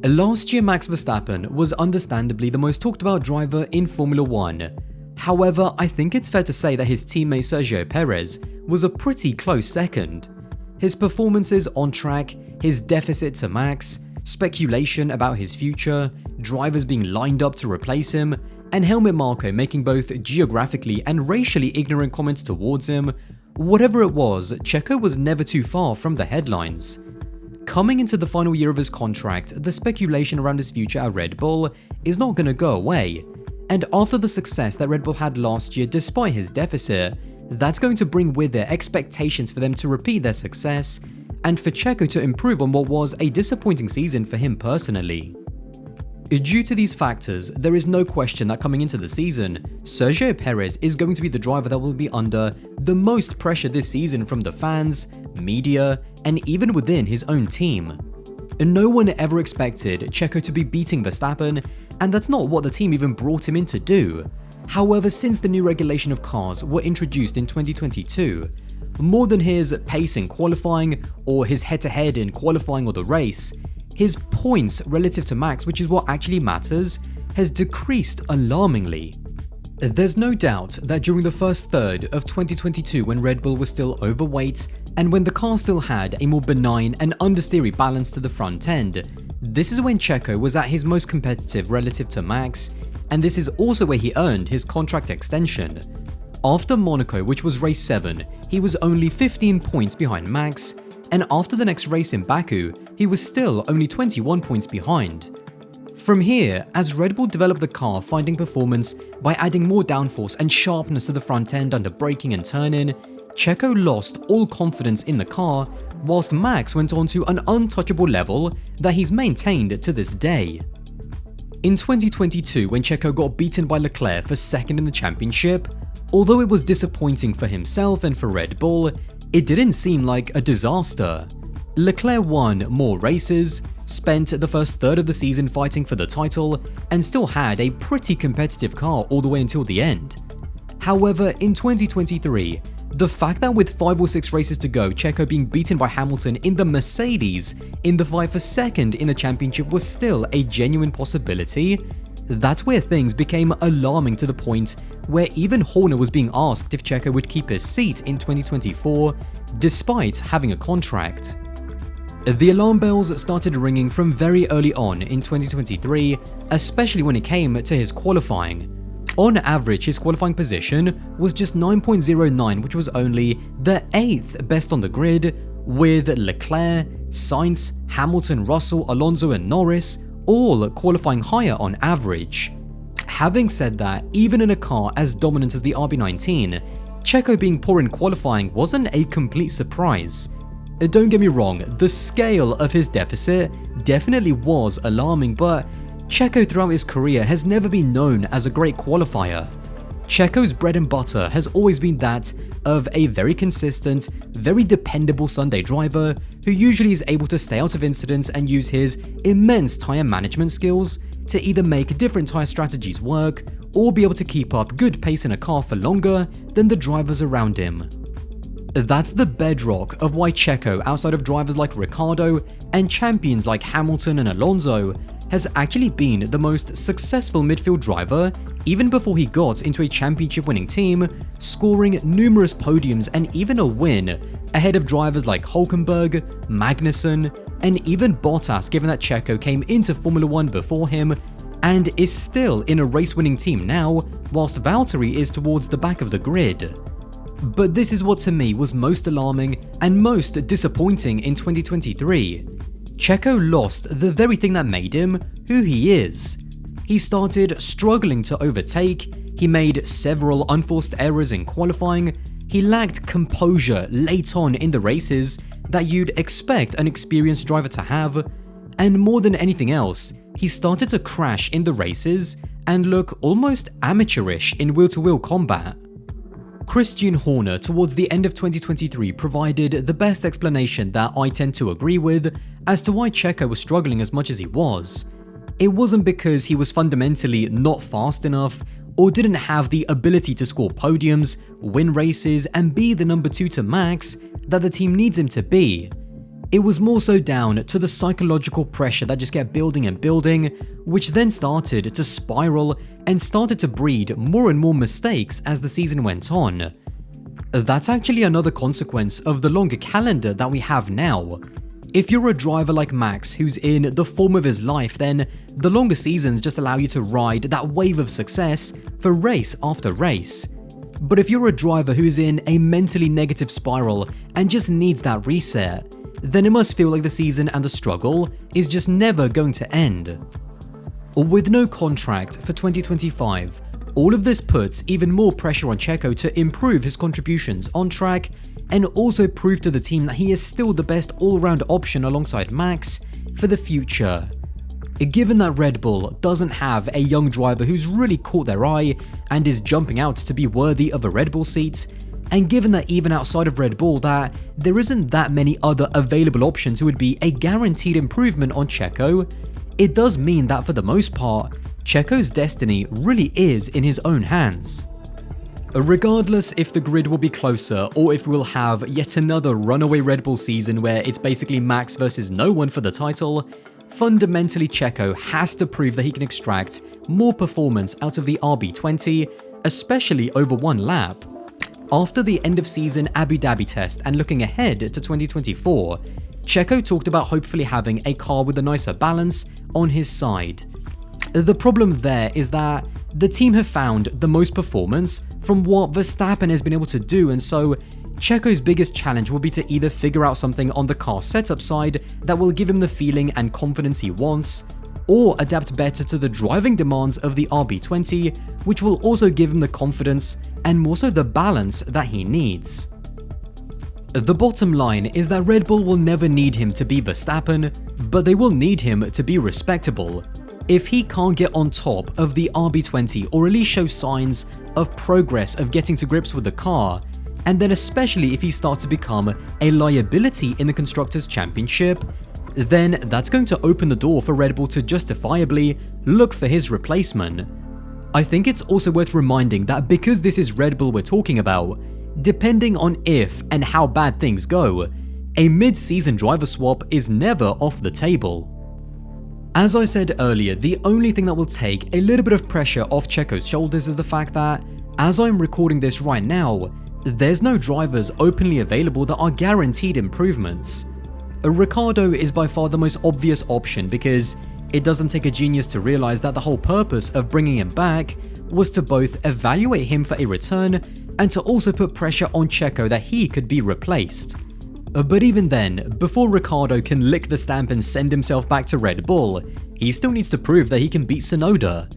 Last year, Max Verstappen was understandably the most talked about driver in Formula 1. However, I think it's fair to say that his teammate Sergio Perez was a pretty close second. His performances on track, his deficit to Max, speculation about his future, drivers being lined up to replace him, and Helmut Marko making both geographically and racially ignorant comments towards him, whatever it was, Checo was never too far from the headlines. Coming into the final year of his contract, the speculation around his future at Red Bull is not going to go away. And after the success that Red Bull had last year despite his deficit, that's going to bring with it expectations for them to repeat their success, and for Checo to improve on what was a disappointing season for him personally. Due to these factors, there is no question that coming into the season, Sergio Perez is going to be the driver that will be under the most pressure this season from the fans, media, and even within his own team. No one ever expected Checo to be beating Verstappen, and that's not what the team even brought him in to do. However, since the new regulation of cars were introduced in 2022, more than his pace in qualifying or his head-to-head in qualifying or the race, his points relative to Max, which is what actually matters, has decreased alarmingly. There's no doubt that during the first third of 2022, when Red Bull was still overweight and when the car still had a more benign and understeery balance to the front end, this is when Checo was at his most competitive relative to Max, and this is also where he earned his contract extension. After Monaco, which was race 7, he was only 15 points behind Max, and after the next race in Baku, he was still only 21 points behind. From here, as Red Bull developed the car finding performance by adding more downforce and sharpness to the front end under braking and turning, Checo lost all confidence in the car, whilst Max went on to an untouchable level that he's maintained to this day. In 2022, when Checo got beaten by Leclerc for second in the championship, although it was disappointing for himself and for Red Bull, it didn't seem like a disaster. Leclerc won more races, spent the first third of the season fighting for the title, and still had a pretty competitive car all the way until the end. However, in 2023, the fact that with 5 or 6 races to go, Checo being beaten by Hamilton in the Mercedes in the fight for second in the championship was still a genuine possibility, that's where things became alarming to the point where even Horner was being asked if Checo would keep his seat in 2024 despite having a contract. The alarm bells started ringing from very early on in 2023, especially when it came to his qualifying. On average, his qualifying position was just 9.09, which was only the 8th best on the grid, with Leclerc, Sainz, Hamilton, Russell, Alonso and Norris all qualifying higher on average. Having said that, even in a car as dominant as the RB19, Checo being poor in qualifying wasn't a complete surprise. Don't get me wrong, the scale of his deficit definitely was alarming, but Checo throughout his career has never been known as a great qualifier. Checo's bread and butter has always been that of a very consistent, very dependable Sunday driver who usually is able to stay out of incidents and use his immense tyre management skills to either make different tyre strategies work or be able to keep up good pace in a car for longer than the drivers around him. That's the bedrock of why Checo, outside of drivers like Ricciardo and champions like Hamilton and Alonso, has actually been the most successful midfield driver even before he got into a championship-winning team, scoring numerous podiums and even a win ahead of drivers like Hülkenberg, Magnussen, and even Bottas, given that Checo came into Formula 1 before him and is still in a race-winning team now, whilst Valtteri is towards the back of the grid. But this is what to me was most alarming and most disappointing in 2023. Checo lost the very thing that made him who he is. He started struggling to overtake, he made several unforced errors in qualifying, he lacked composure late on in the races that you'd expect an experienced driver to have, and more than anything else, he started to crash in the races and look almost amateurish in wheel-to-wheel combat. Christian Horner towards the end of 2023 provided the best explanation that I tend to agree with as to why Checo was struggling as much as he was. It wasn't because he was fundamentally not fast enough or didn't have the ability to score podiums, win races and be the number 2 to Max that the team needs him to be. It was more so down to the psychological pressure that just kept building and building, which then started to spiral and started to breed more and more mistakes as the season went on. That's actually another consequence of the longer calendar that we have now. If you're a driver like Max who's in the form of his life, then the longer seasons just allow you to ride that wave of success for race after race. But if you're a driver who's in a mentally negative spiral and just needs that reset, then it must feel like the season and the struggle is just never going to end. With no contract for 2025, all of this puts even more pressure on Checo to improve his contributions on track and also prove to the team that he is still the best all-round option alongside Max for the future. Given that Red Bull doesn't have a young driver who's really caught their eye and is jumping out to be worthy of a Red Bull seat, and given that even outside of Red Bull that there isn't that many other available options who would be a guaranteed improvement on Checo, it does mean that for the most part, Checo's destiny really is in his own hands. Regardless if the grid will be closer or if we'll have yet another runaway Red Bull season where it's basically Max versus no one for the title, fundamentally Checo has to prove that he can extract more performance out of the RB20, especially over one lap. After the end of season Abu Dhabi test and looking ahead to 2024, Checo talked about hopefully having a car with a nicer balance on his side. The problem there is that the team have found the most performance from what Verstappen has been able to do, and so Checo's biggest challenge will be to either figure out something on the car setup side that will give him the feeling and confidence he wants, or adapt better to the driving demands of the RB20, which will also give him the confidence and more so the balance that he needs. The bottom line is that Red Bull will never need him to be Verstappen, but they will need him to be respectable. If he can't get on top of the RB20 or at least show signs of progress of getting to grips with the car, and then especially if he starts to become a liability in the Constructors' Championship, then that's going to open the door for Red Bull to justifiably look for his replacement. I think it's also worth reminding that because this is Red Bull we're talking about, depending on if and how bad things go, a mid-season driver swap is never off the table. As I said earlier, the only thing that will take a little bit of pressure off Checo's shoulders is the fact that, as I'm recording this right now, there's no drivers openly available that are guaranteed improvements. Ricciardo is by far the most obvious option because it doesn't take a genius to realize that the whole purpose of bringing him back was to both evaluate him for a return and to also put pressure on Checo that he could be replaced. But even then, before Ricciardo can lick the stamp and send himself back to Red Bull, he still needs to prove that he can beat Tsunoda.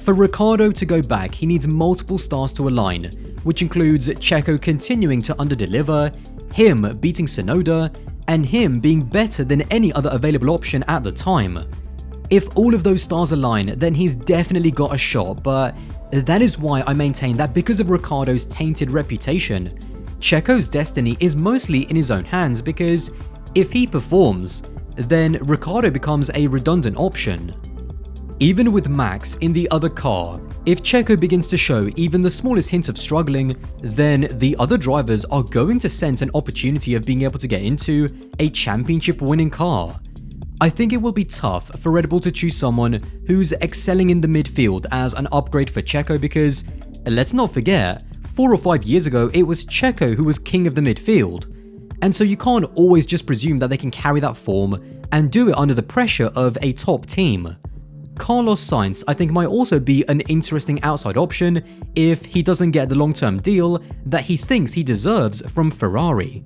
For Ricciardo to go back, he needs multiple stars to align, which includes Checo continuing to underdeliver, him beating Tsunoda, and him being better than any other available option at the time. If all of those stars align, then he's definitely got a shot, but that is why I maintain that because of Ricciardo's tainted reputation, Checo's destiny is mostly in his own hands because if he performs, then Ricciardo becomes a redundant option. Even with Max in the other car, if Checo begins to show even the smallest hint of struggling, then the other drivers are going to sense an opportunity of being able to get into a championship-winning car. I think it will be tough for Red Bull to choose someone who's excelling in the midfield as an upgrade for Checo because, let's not forget, 4 or 5 years ago it was Checo who was king of the midfield, and so you can't always just presume that they can carry that form and do it under the pressure of a top team. Carlos Sainz I think might also be an interesting outside option if he doesn't get the long-term deal that he thinks he deserves from Ferrari.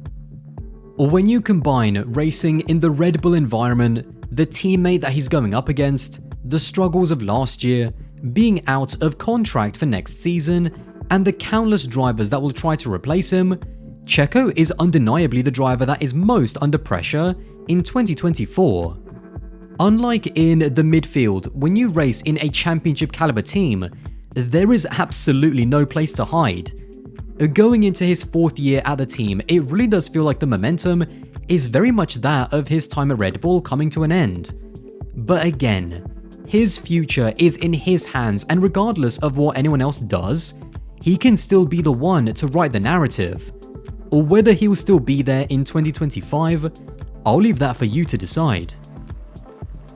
When you combine racing in the Red Bull environment, the teammate that he's going up against, the struggles of last year, being out of contract for next season, and the countless drivers that will try to replace him, Checo is undeniably the driver that is most under pressure in 2024. Unlike in the midfield, when you race in a championship caliber team, there is absolutely no place to hide. Going into his 4th year at the team, it really does feel like the momentum is very much that of his time at Red Bull coming to an end. But again, his future is in his hands, and regardless of what anyone else does, he can still be the one to write the narrative. Or whether he'll still be there in 2025, I'll leave that for you to decide.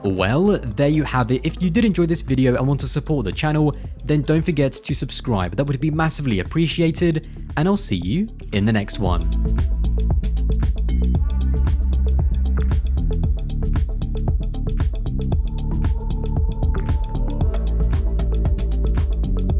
Well, there you have it. If you did enjoy this video and want to support the channel, then don't forget to subscribe. That would be massively appreciated, and I'll see you in the next one.